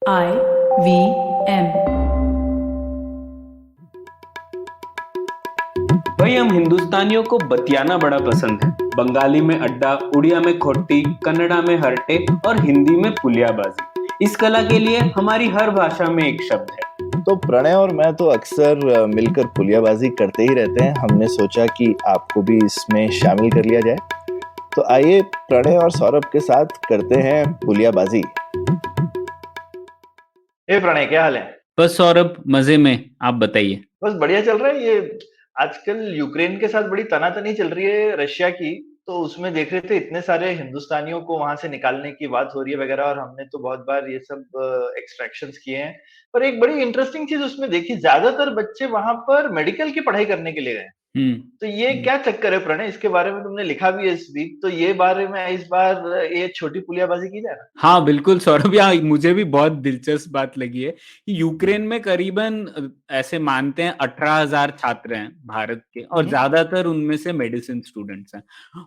I V M. भाई हम हिंदुस्तानियों को बतियाना बड़ा पसंद है। बंगाली में अड्डा, उड़िया में खोटी, कन्नड़ा में हरटे और हिंदी में पुलियाबाजी। इस कला के लिए हमारी हर भाषा में एक शब्द है। तो प्रणय और मैं तो अक्सर मिलकर पुलियाबाजी करते ही रहते हैं। हमने सोचा कि आपको भी इसमें शामिल कर लिया जाए। तो आइए प्रणय और सौरभ के साथ करते हैं पुलियाबाजी। प्रणय, क्या हाल है? बस सौरभ, मजे में। आप बताइए। बस बढ़िया चल रहा है। ये आजकल यूक्रेन के साथ बड़ी तनातनी चल रही है रशिया की। तो उसमें देख रहे थे इतने सारे हिंदुस्तानियों को वहां से निकालने की बात हो रही है वगैरह, और हमने तो बहुत बार ये सब एक्सट्रैक्शंस किए हैं। पर एक बड़ी इंटरेस्टिंग चीज उसमें देखी, ज्यादातर बच्चे वहां पर मेडिकल की पढ़ाई करने के लिए गए। हम्म। तो ये क्या चक्कर है प्रणय? इसके बारे में तुमने लिखा भी है इस वीक, तो ये बारे में इस बार ये छोटी पुलियाबाजी की जाए ना। हाँ बिल्कुल सौरभ, यहाँ मुझे भी बहुत दिलचस्प बात लगी है कि यूक्रेन में करीबन ऐसे मानते हैं 18,000 छात्र हैं भारत के, और हम्म। ज्यादातर उनमें से मेडिसिन स्टूडेंट्स हैं।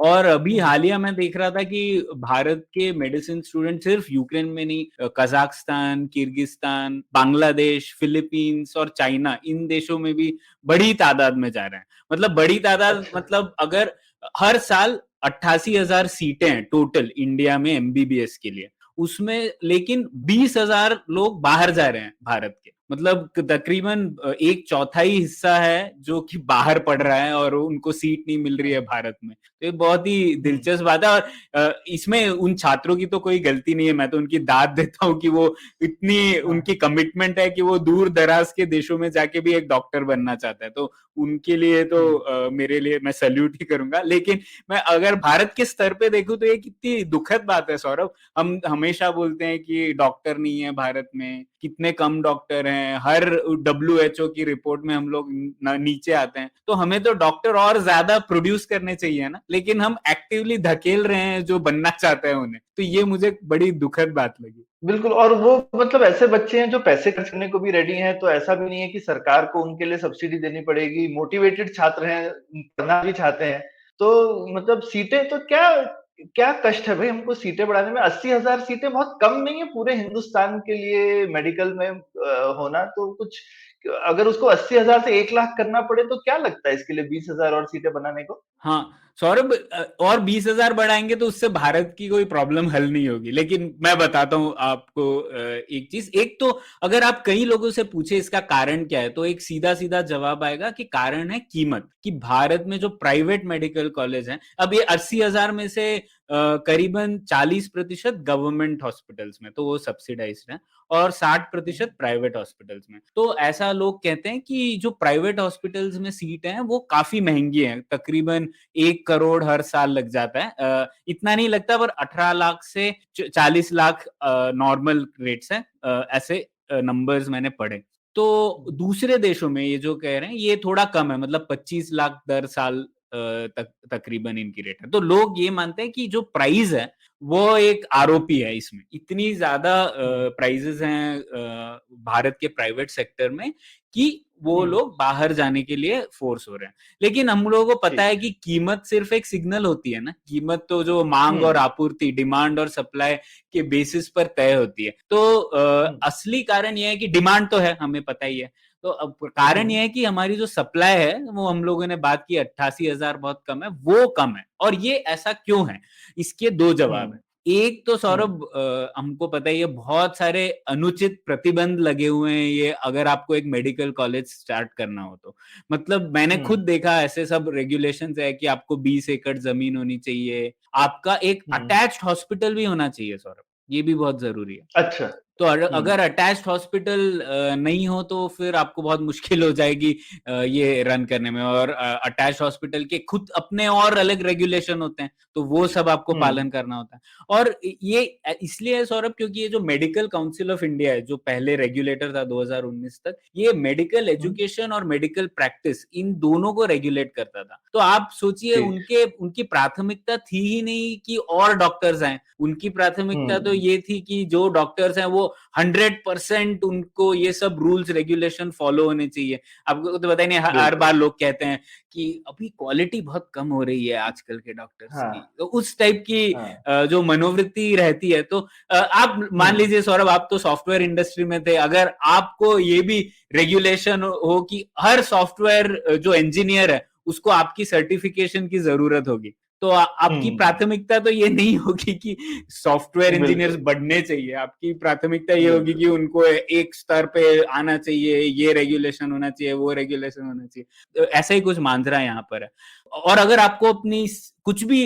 और अभी हम्म। हालिया में देख रहा था कि भारत के मेडिसिन स्टूडेंट सिर्फ यूक्रेन में नहीं, कजाकिस्तान, किर्गिस्तान, बांग्लादेश, फिलीपींस और चाइना, इन देशों में भी बड़ी तादाद में जा रहे हैं। मतलब बड़ी तादाद, अच्छा। मतलब अगर हर साल 88,000 सीटें हैं टोटल इंडिया में एमबीबीएस के लिए, उसमें लेकिन 20,000 लोग बाहर जा रहे हैं भारत के। मतलब तकरीबन एक चौथाई हिस्सा है जो कि बाहर पढ़ रहा है और उनको सीट नहीं मिल रही है भारत में। तो ये बहुत ही हम्म। दिलचस्प बात है। और इसमें उन छात्रों की तो कोई गलती नहीं है, मैं तो उनकी दाद देता हूँ कि वो इतनी हाँ। उनकी कमिटमेंट है कि वो दूर दराज के देशों में जाके भी एक डॉक्टर बनना चाहता है। तो उनके लिए तो मेरे लिए मैं सैल्यूट ही करूंगा। लेकिन मैं अगर भारत के स्तर पे देखूं तो ये कितनी दुखद बात है सौरभ। हम हमेशा बोलते हैं कि डॉक्टर नहीं है भारत में, कितने कम डॉक्टर हैं, हर WHO की रिपोर्ट में हम लोग नीचे आते हैं। तो हमें तो डॉक्टर और ज्यादा प्रोड्यूस करने चाहिए ना, लेकिन हम एक्टिवली धकेल रहे हैं जो बनना चाहते हैं उन्हें। तो ये मुझे बड़ी दुखद बात लगी। बिल्कुल। और वो मतलब ऐसे बच्चे हैं जो पैसे खर्च करने को भी रेडी हैं, तो ऐसा भी नहीं है कि सरकार को उनके लिए सब्सिडी देनी पड़ेगी। मोटिवेटेड छात्र हैं, पढ़ना भी चाहते हैं। तो मतलब सीटें तो क्या क्या कष्ट है भाई हमको सीटें बढ़ाने में। 80,000 सीटें बहुत कम नहीं है पूरे हिंदुस्तान के लिए मेडिकल में होना। तो कुछ अगर उसको 80,000 से 1 लाख करना पड़े तो क्या लगता है इसके लिए 20,000 और सीटें बनाने को? हाँ सौरभ, और 20,000 बढ़ाएंगे तो उससे भारत की कोई प्रॉब्लम हल नहीं होगी। लेकिन मैं बताता हूं आपको एक चीज। एक तो अगर आप कई लोगों से पूछे इसका कारण क्या है, तो एक सीधा सीधा जवाब आएगा कि कारण है कीमत। कि भारत में जो प्राइवेट मेडिकल कॉलेज हैं, अब ये 80,000 में से करीबन 40% गवर्नमेंट हॉस्पिटल्स में, तो वो सब्सिडाइज्ड है, और 60% प्राइवेट हॉस्पिटल्स में। तो ऐसा लोग कहते हैं कि जो प्राइवेट हॉस्पिटल्स में सीट हैं वो काफी महंगी हैं, तकरीबन 1 करोड़ हर साल लग जाता है। इतना नहीं लगता, पर 18 लाख से 40 लाख नॉर्मल रेट्स हैं। ऐसे नंबर्स मैंने पढ़े। तो दूसरे देशों में ये जो कह रहे हैं ये थोड़ा कम है, मतलब 25 लाख दर साल तकरीबन इनकी रेट है। तो लोग ये मानते हैं कि जो प्राइस है वो एक आरोपी है। इसमें इतनी ज्यादा प्राइजेस हैं भारत के प्राइवेट सेक्टर में कि वो लोग बाहर जाने के लिए फोर्स हो रहे हैं। लेकिन हम लोगों को पता है ठीक कि कीमत सिर्फ एक सिग्नल होती है ना। कीमत तो जो मांग है। और आपूर्ति, डिमांड और सप्लाई के बेसिस पर तय होती है। तो असली कारण यह है कि डिमांड तो है, हमें पता ही है। तो अब कारण यह है कि हमारी जो सप्लाई है, वो हम लोगों ने बात की 88,000 बहुत कम है, वो कम है। और ये ऐसा क्यों है, इसके दो जवाब है। एक तो सौरभ, हमको पता ही है बहुत सारे अनुचित प्रतिबंध लगे हुए हैं ये, अगर आपको एक मेडिकल कॉलेज स्टार्ट करना हो तो। मतलब मैंने खुद देखा ऐसे सब रेगुलेशंस है कि आपको 20 एकड़ जमीन होनी चाहिए, आपका एक अटैच्ड हॉस्पिटल भी होना चाहिए सौरभ, ये भी बहुत जरूरी है। अच्छा। तो अगर अटैच्ड हॉस्पिटल नहीं हो तो फिर आपको बहुत मुश्किल हो जाएगी ये रन करने में। और अटैच्ड हॉस्पिटल के खुद अपने और अलग रेगुलेशन होते हैं, तो वो सब आपको पालन करना होता है। और ये इसलिए है सौरभ, क्योंकि ये जो मेडिकल काउंसिल ऑफ इंडिया है, जो पहले रेगुलेटर था 2019 तक, ये मेडिकल एजुकेशन और मेडिकल प्रैक्टिस इन दोनों को रेगुलेट करता था। तो आप सोचिए, ठीक। उनकी प्राथमिकता थी ही नहीं कि और डॉक्टर्स आए। उनकी प्राथमिकता तो ये थी कि जो डॉक्टर्स हैं वो तो 100% उनको ये सब रूल्स रेगुलेशन फॉलो होने चाहिए। आपको तो पता ही नहीं, हर बिल्कुल। बार लोग कहते हैं कि अभी क्वालिटी बहुत कम हो रही है आजकल के डॉक्टर्स हाँ, की, तो उस टाइप की हाँ। जो मनोवृत्ति रहती है। तो आप मान लीजिए सौरभ, आप तो सॉफ्टवेयर इंडस्ट्री में थे, अगर आपको ये भी रेगुलेशन हो कि हर सॉफ्टवेयर जो इंजीनियर है उसको आपकी सर्टिफिकेशन की जरूरत होगी, तो आपकी प्राथमिकता तो ये नहीं होगी कि सॉफ्टवेयर इंजीनियर्स बिल्कुल। बढ़ने चाहिए। आपकी प्राथमिकता ये होगी बिल्कुल। कि उनको एक स्तर पे आना चाहिए, ये रेगुलेशन होना चाहिए, वो रेगुलेशन होना चाहिए। तो ऐसा ही कुछ मांझरा यहाँ पर है। और अगर आपको अपनी कुछ भी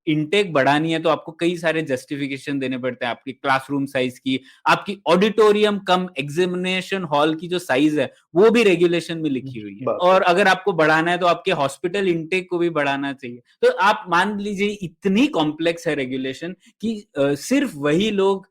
इनटेक बढ़ानी है तो आपको कई सारे जस्टिफिकेशन देने पड़ते हैं, आपकी क्लासरूम साइज की, आपकी ऑडिटोरियम कम एग्जामिनेशन हॉल की जो साइज है वो भी रेगुलेशन में लिखी हुई है। बाप और रे! अगर आपको बढ़ाना है तो आपके हॉस्पिटल इनटेक को भी बढ़ाना चाहिए। तो आप मान लीजिए इतनी कॉम्प्लेक्स है रेगुलेशन कि सिर्फ वही लोग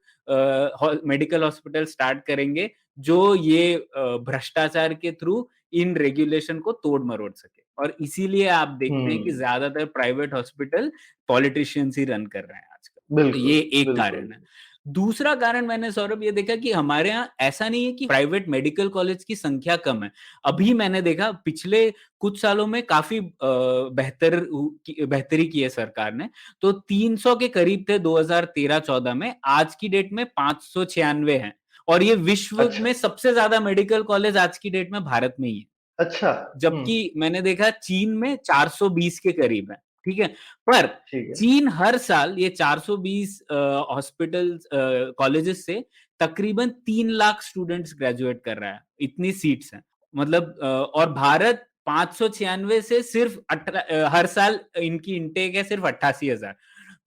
मेडिकल हॉस्पिटल स्टार्ट करेंगे जो ये भ्रष्टाचार के थ्रू इन रेगुलेशन को तोड़ मरोड़ सके। और इसीलिए आप देखते हैं कि हुँ, ज्यादातर प्राइवेट हॉस्पिटल पॉलिटिशियंस ही रन कर रहे हैं आजकल। तो बिल्कुल, ये एक बिल्कुल। कारण है। दूसरा कारण मैंने सौरभ ये देखा कि हमारे यहाँ ऐसा नहीं है कि प्राइवेट मेडिकल कॉलेज की संख्या कम है। अभी मैंने देखा पिछले कुछ सालों में काफी बेहतरी की है सरकार ने। तो 300 के करीब थे 2013-14 में, आज की डेट में 596 हैं। और ये विश्व अच्छा, में सबसे ज्यादा मेडिकल कॉलेज आज की डेट में भारत में ही है। अच्छा। हुँ, जबकि मैंने देखा चीन में 420 के करीब है, ठीक है? पर ठीक है। चीन हर साल ये 420 हॉस्पिटल कॉलेजेस से तकरीबन 3 लाख स्टूडेंट्स ग्रेजुएट कर रहा है, इतनी सीट्स हैं। मतलब और भारत 596 से सिर्फ हर साल इनकी इनटेक है सिर्फ 88,000।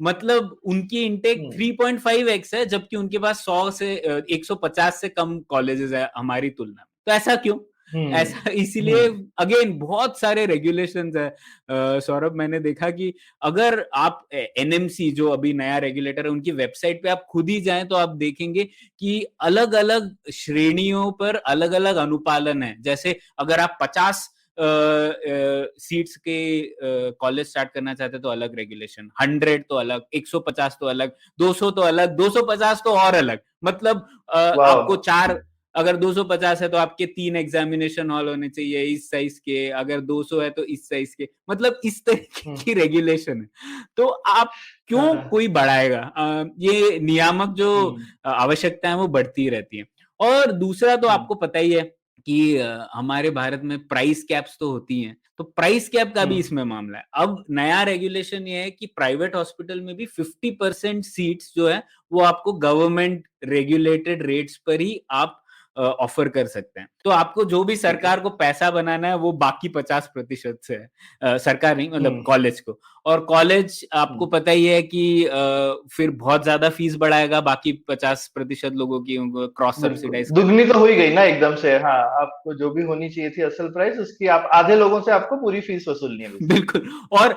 मतलब उनकी इनटेक हुँ, 3.5x है, जबकि उनके पास 100 से 150 से कम कॉलेजेस है हमारी तुलना में। तो ऐसा क्यों? हुँ, ऐसा इसीलिए हुँ, अगेन बहुत सारे रेगुलेशंस है। सौरभ, मैंने देखा कि अगर आप एनएमसी जो अभी नया रेगुलेटर है उनकी वेबसाइट पे आप खुद ही जाएं तो आप देखेंगे कि अलग अलग श्रेणियों पर अलग अलग अनुपालन है। जैसे अगर आप 50 सीट्स के कॉलेज स्टार्ट करना चाहते हैं तो अलग रेगुलेशन, 100 तो अलग, 150 तो अलग, 200 तो अलग, 250 तो और अलग। मतलब वॉव! आपको चार, अगर 250 है तो आपके 3 एग्जामिनेशन हॉल होने चाहिए इस साइज के, अगर 200 है तो इस साइज के। मतलब इस तरीके हुँ, की रेगुलेशन है। तो आप हाँ, क्यों हाँ। कोई बढ़ाएगा? ये नियामक जो हुँ, आवश्यकता है वो बढ़ती रहती है। और दूसरा तो हुँ, आपको पता ही है कि हमारे भारत में प्राइस कैप्स तो होती हैं, तो प्राइस कैप का भी हुँ, इसमें मामला है। अब नया रेगुलेशन ये है कि प्राइवेट हॉस्पिटल में भी 50% सीट्स जो है वो आपको गवर्नमेंट रेगुलेटेड रेट्स पर ही आप ऑफर कर सकते हैं। तो आपको जो भी ठीक है। सरकार को पैसा बनाना है वो बाकी 50% से है। सरकार नहीं, मतलब हुँ, कॉलेज को। और कॉलेज हुँ, आपको पता ही है कि फिर बहुत ज्यादा फीस बढ़ाएगा बाकी 50% लोगों की, उनको क्रॉस बिल्कुल। सब्सिडाइज दुगनी करेगा। तो हो ही गई ना एकदम से। हाँ, आपको जो भी होनी चाहिए थी असल प्राइस उसकी आप आधे लोगों से आपको पूरी फीस वसूलनी है बेसिकली। बिल्कुल। और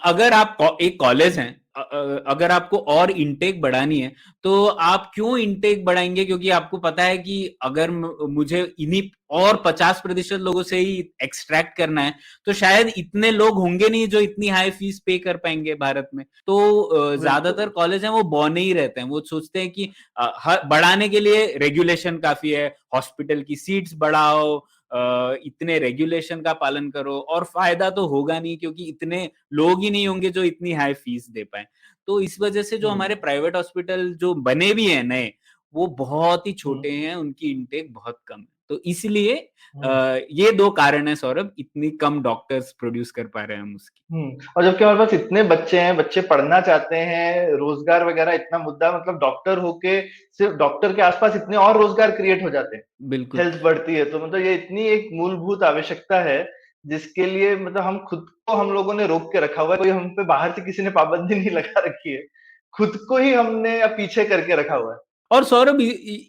अगर आप एक कॉलेज हैं, अगर आपको और इनटेक बढ़ानी है तो आप क्यों इनटेक बढ़ाएंगे? क्योंकि आपको पता है कि अगर मुझे इन्हीं और 50% लोगों से ही एक्सट्रैक्ट करना है तो शायद इतने लोग होंगे नहीं जो इतनी हाई फीस पे कर पाएंगे भारत में। तो बिल्कुल। ज्यादातर कॉलेज हैं वो बौने ही रहते हैं, वो सोचते हैं कि बढ़ाने के लिए रेगुलेशन काफी है, हॉस्पिटल की सीट्स बढ़ाओ, इतने रेगुलेशन का पालन करो, और फायदा तो होगा नहीं क्योंकि इतने लोग ही नहीं होंगे जो इतनी हाई फीस दे पाए। तो इस वजह से जो हमारे हुँ, प्राइवेट हॉस्पिटल जो बने भी हैं नए, वो बहुत ही हुँ, छोटे हैं, उनकी इनटेक बहुत कम है। तो इसलिए हुँ। ये 2 कारण है सौरभ, इतनी कम डॉक्टर्स प्रोड्यूस कर पा रहे हैं हम उसकी। हुँ, और जबकि हमारे पास इतने बच्चे हैं, बच्चे पढ़ना चाहते हैं, रोज़गार वग़ैरह इतना मुद्दा मतलब डॉक्टर होके सिर्फ़ डॉक्टर के आस-पास इतने और रोज़गार क्रिएट हो जाते हैं, बिल्कुल। हेल्थ बढ़ती है, तो मतलब ये इतनी एक मूलभूत आवश्यकता है, जिसके लिए मतलब हम खुद को हम लोगों ने रोक के रखा हुआ है, कोई हम पे बाहर से किसी ने पाबंदी नहीं लगा रखी है, खुद को ही हमने पीछे करके रखा हुआ है। और सौरभ,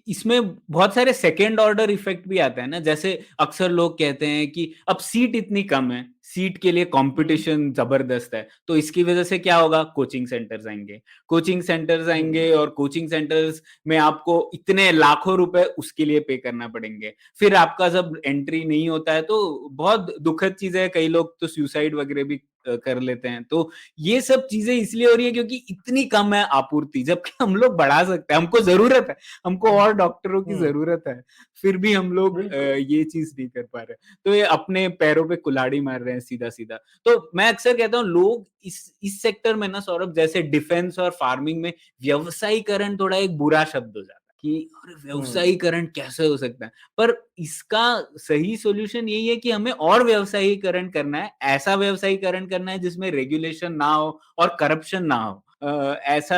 इसमें बहुत सारे सेकेंड ऑर्डर इफेक्ट भी आता है ना। जैसे अक्सर लोग कहते हैं कि अब सीट इतनी कम है, सीट के लिए हुँ, कंपटीशन जबरदस्त है, तो इसकी वजह से क्या होगा? कोचिंग सेंटर्स आएंगे, कोचिंग सेंटर्स हुँ, आएंगे, और कोचिंग सेंटर्स में आपको इतने लाखों रुपए उसके लिए पे करना पड़ेंगे। फिर आपका जब एंट्री नहीं होता है तो बहुत दुखद चीज है, कई लोग तो सुसाइड वगैरह भी कर लेते हैं। तो ये सब चीजें इसलिए हो रही है क्योंकि इतनी कम है आपूर्ति, जबकि हम लोग बढ़ा सकते हैं, हमको जरूरत है, हमको और डॉक्टरों की जरूरत है, फिर भी हम लोग ये चीज नहीं कर पा रहे। तो ये अपने पैरों पे कुल्हाड़ी मार रहे हैं सीधा सीधा। तो मैं अक्सर कहता हूँ लोग इस सेक्टर में ना सौरभ, जैसे डिफेंस और फार्मिंग में व्यवसायीकरण थोड़ा एक बुरा शब्द हो जाता है कि अरे व्यवसायीकरण कैसे हो सकता है, पर इसका सही सॉल्यूशन यही है कि हमें और व्यवसायीकरण करना है, ऐसा व्यवसायीकरण करना है जिसमें रेगुलेशन ना हो और करप्शन ना हो। ऐसा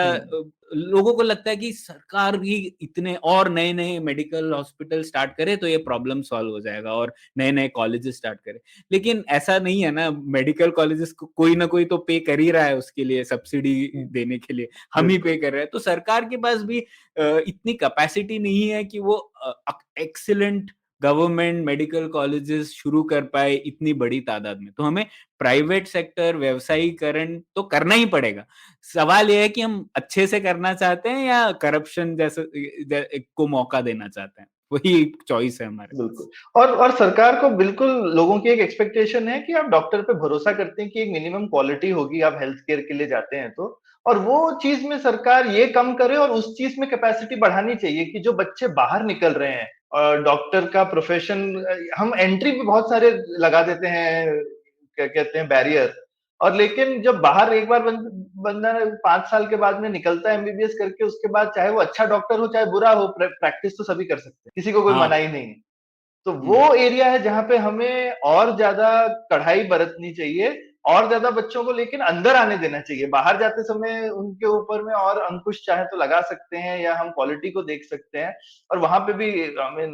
लोगों को लगता है कि सरकार भी इतने और नए नए मेडिकल हॉस्पिटल स्टार्ट करे तो ये प्रॉब्लम सॉल्व हो जाएगा और नए नए कॉलेजेस स्टार्ट करे, लेकिन ऐसा नहीं है ना। मेडिकल कॉलेजेस को कोई ना कोई तो पे कर ही रहा है उसके लिए, सब्सिडी देने के लिए हम ही पे कर रहे हैं। तो सरकार के पास भी इतनी कैपेसिटी नहीं है कि वो एक्सीलेंट गवर्नमेंट मेडिकल कॉलेजेस शुरू कर पाए इतनी बड़ी तादाद में। तो हमें प्राइवेट सेक्टर व्यवसायीकरण तो करना ही पड़ेगा। सवाल ये है कि हम अच्छे से करना चाहते हैं या करप्शन जैसे को मौका देना चाहते हैं, वही चॉइस है हमारे। बिल्कुल। और सरकार को बिल्कुल लोगों की एक एक्सपेक्टेशन है कि आप डॉक्टर पे भरोसा करते हैं कि एक मिनिमम क्वालिटी होगी, आप हेल्थ केयर के लिए जाते हैं तो। और वो चीज में सरकार ये कम करे और उस चीज में कैपेसिटी बढ़ानी चाहिए कि जो बच्चे बाहर निकल रहे हैं डॉक्टर का प्रोफेशन, हम एंट्री भी बहुत सारे लगा देते हैं, क्या कहते हैं, बैरियर। और लेकिन जब बाहर एक बार बंदा 5 साल के बाद में निकलता है एमबीबीएस करके, उसके बाद चाहे वो अच्छा डॉक्टर हो चाहे बुरा हो, प्रैक्टिस तो सभी कर सकते हैं, किसी को कोई मनाही नहीं है। तो वो एरिया है जहाँ पे हमें और ज्यादा कढ़ाई बरतनी चाहिए, और ज्यादा बच्चों को लेकिन अंदर आने देना चाहिए। बाहर जाते समय उनके ऊपर में और अंकुश चाहे तो लगा सकते हैं या हम क्वालिटी को देख सकते हैं। और वहां पे भी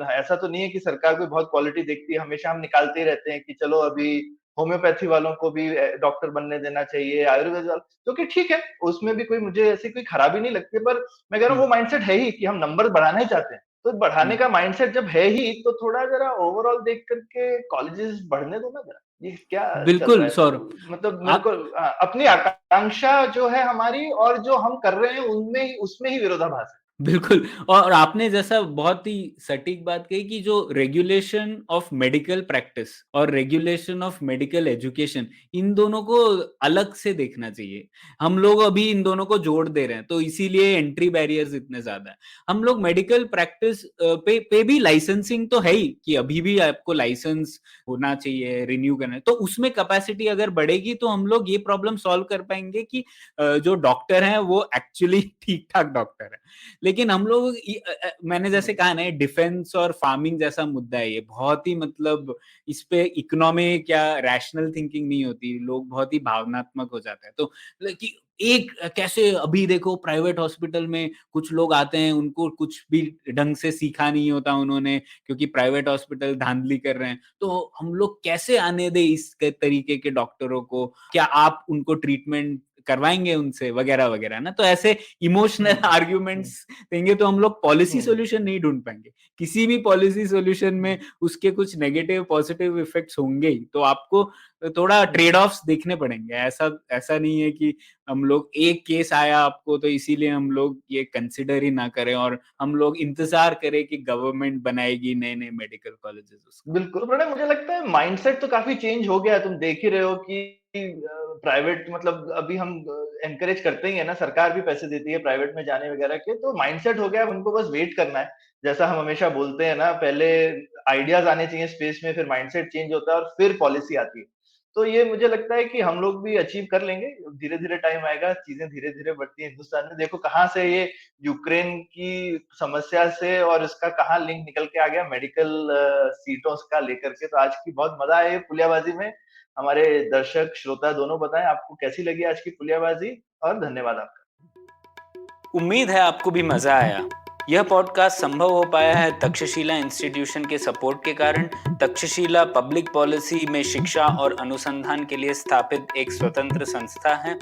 ऐसा तो नहीं है कि सरकार कोई बहुत क्वालिटी देखती है, हमेशा हम निकालते ही रहते हैं कि चलो अभी होम्योपैथी वालों को भी डॉक्टर बनने देना चाहिए, आयुर्वेद वालों, जो कि ठीक है, उसमें भी कोई मुझे ऐसी कोई खराबी नहीं लगती। पर मैं कह रहा हूँ वो माइंडसेट है ही कि हम नंबर बढ़ाना ही चाहते हैं। तो बढ़ाने का माइंडसेट जब है ही, तो थोड़ा जरा ओवरऑल देख करके कॉलेजेस बढ़ने दो ना जरा। ये क्या चल रहा बिल्कुल है? सौरभ, मतलब मेरे आप को अपनी आकांक्षा जो है हमारी और जो हम कर रहे हैं उनमें उसमें ही विरोधाभास है। बिल्कुल, और आपने जैसा बहुत ही सटीक बात कही कि जो रेगुलेशन ऑफ मेडिकल प्रैक्टिस और रेगुलेशन ऑफ मेडिकल एजुकेशन, इन दोनों को अलग से देखना चाहिए। हम लोग अभी इन दोनों को जोड़ दे रहे हैं, तो इसीलिए एंट्री बैरियर्स इतने ज्यादा है। हम लोग मेडिकल प्रैक्टिस पे भी लाइसेंसिंग तो है ही कि अभी भी आपको लाइसेंस होना चाहिए, रिन्यू करना है, तो उसमें कैपेसिटी अगर बढ़ेगी तो हम लोग ये प्रॉब्लम सॉल्व कर पाएंगे कि जो डॉक्टर हैं वो एक्चुअली ठीक ठाक डॉक्टर है। लेकिन हम लोग मैंने जैसे कहा ना, डिफेंस और फार्मिंग जैसा मुद्दा है, ये बहुत ही मतलब इस पे इकोनॉमिक या रैशनल थिंकिंग नहीं होती, लोग बहुत ही भावनात्मक हो जाते हैं। तो कि एक कैसे अभी देखो प्राइवेट हॉस्पिटल में कुछ लोग आते हैं, उनको कुछ भी ढंग से सीखा नहीं होता उन्होंने, क्योंकि प्राइवेट हॉस्पिटल धांधली कर रहे हैं, तो हम लोग कैसे आने दे इस तरीके के डॉक्टरों को? क्या आप उनको ट्रीटमेंट करवाएंगे उनसे वगैरह वगैरह ना? तो ऐसे इमोशनल आर्ग्यूमेंट्स देंगे तो हम लोग पॉलिसी सॉल्यूशन नहीं ढूंढ पाएंगे। किसी भी पॉलिसी सॉल्यूशन में उसके कुछ नेगेटिव पॉजिटिव इफेक्ट्स होंगे ही, तो आपको थोड़ा ट्रेड ऑफ्स देखने पड़ेंगे। ऐसा ऐसा नहीं है कि हम लोग एक केस आया आपको तो इसीलिए हम लोग ये कंसिडर ही ना करें और हम लोग इंतजार करें कि गवर्नमेंट बनाएगी नए नए मेडिकल कॉलेजेस। बिल्कुल, प्रणय, मुझे लगता है माइंडसेट तो काफ़ी चेंज हो गया है। तुम देख ही रहे हो कि प्राइवेट, मतलब अभी हम एनकरेज करते ही है ना, सरकार भी पैसे देती है प्राइवेट में जाने वगैरह के, तो माइंडसेट हो गया है, उनको बस वेट करना है। जैसा हम हमेशा बोलते हैं ना, पहले आइडियाज़ आने चाहिए स्पेस में, फिर माइंडसेट चेंज होता है और फिर पॉलिसी आती है। तो ये मुझे लगता है कि हम लोग भी अचीव कर लेंगे, धीरे-धीरे टाइम आएगा, चीज़ें धीरे-धीरे बढ़ती हैं हिंदुस्तान में। देखो कहाँ से ये यूक्रेन की समस्या से और इसका कहाँ लिंक निकल के आ गया, मेडिकल सीटों का लेकर के। तो आज की बहुत मजा आया ये पुलियाबाजी में। हमारे दर्शक श्रोता दोनों बताएं आपको कैसी लगी आज की पुलियाबाजी, और धन्यवाद आपका। उम्मीद है आपको भी मजा आया। यह पॉडकास्ट संभव हो पाया है तक्षशिला इंस्टीट्यूशन के सपोर्ट के कारण। तक्षशिला पब्लिक पॉलिसी में शिक्षा और अनुसंधान के लिए स्थापित एक स्वतंत्र संस्था है।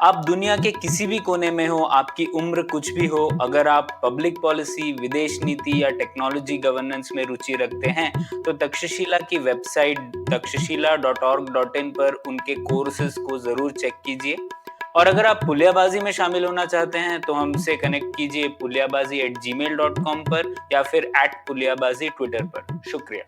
आप दुनिया के किसी भी कोने में हो, आपकी उम्र कुछ भी हो, अगर आप पब्लिक पॉलिसी, विदेश नीति या टेक्नोलॉजी गवर्नेंस में रुचि रखते हैं तो तक्षशिला की वेबसाइट takshashila.org.in पर उनके कोर्सेज को जरूर चेक कीजिए। और अगर आप पुलियाबाजी में शामिल होना चाहते हैं तो हमसे कनेक्ट कीजिए puliyabazi@gmail.com पर या फिर @puliyabazi ट्विटर पर। शुक्रिया।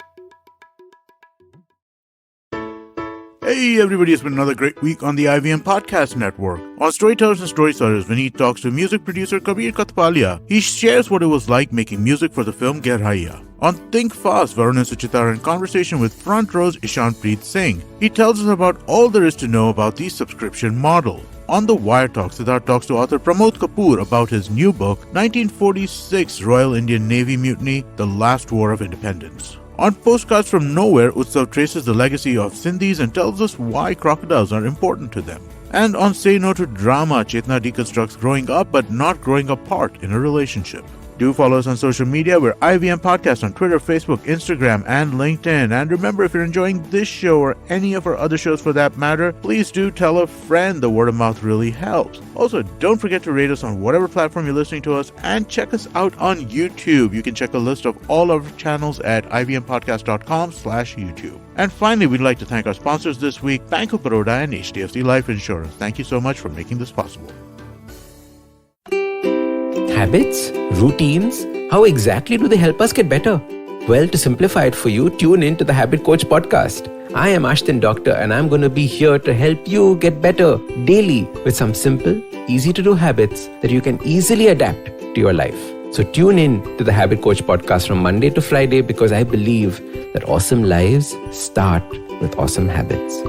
Hey everybody, it's been another great week on the IVM Podcast Network. On Storytellers and Storytellers, Vineet talks to music producer Kabir Katpalia. He shares what it was like making music for the film Gerhaiya. On Think Fast, Varun and Suchita are in conversation with Front Row's Ishanpreet Singh. He tells us about all there is to know about the subscription model. On The Wire Talk, Siddharth talks to author Pramod Kapoor about his new book, 1946 Royal Indian Navy Mutiny, The Last War of Independence. On Postcards from Nowhere, Utsav traces the legacy of Sindhis and tells us why crocodiles are important to them. And on Say No to Drama, Chetna deconstructs growing up but not growing apart in a relationship. Do follow us on social media. We're IVM Podcast on Twitter, Facebook, Instagram, and LinkedIn. And remember, if you're enjoying this show or any of our other shows for that matter, please do tell a friend. The word of mouth really helps. Also, don't forget to rate us on whatever platform you're listening to us and check us out on YouTube. You can check a list of all our channels at ivmpodcast.com/YouTube. And finally, we'd like to thank our sponsors this week, Bank of Baroda and HDFC Life Insurance. Thank you so much for making this possible. Habits? Routines? How exactly do they help us get better? Well, to simplify it for you, tune in to the Habit Coach podcast. I am Ashton Doctor and I'm going to be here to help you get better daily with some simple, easy to do habits that you can easily adapt to your life. So tune in to the Habit Coach podcast from Monday to Friday because I believe that awesome lives start with awesome habits.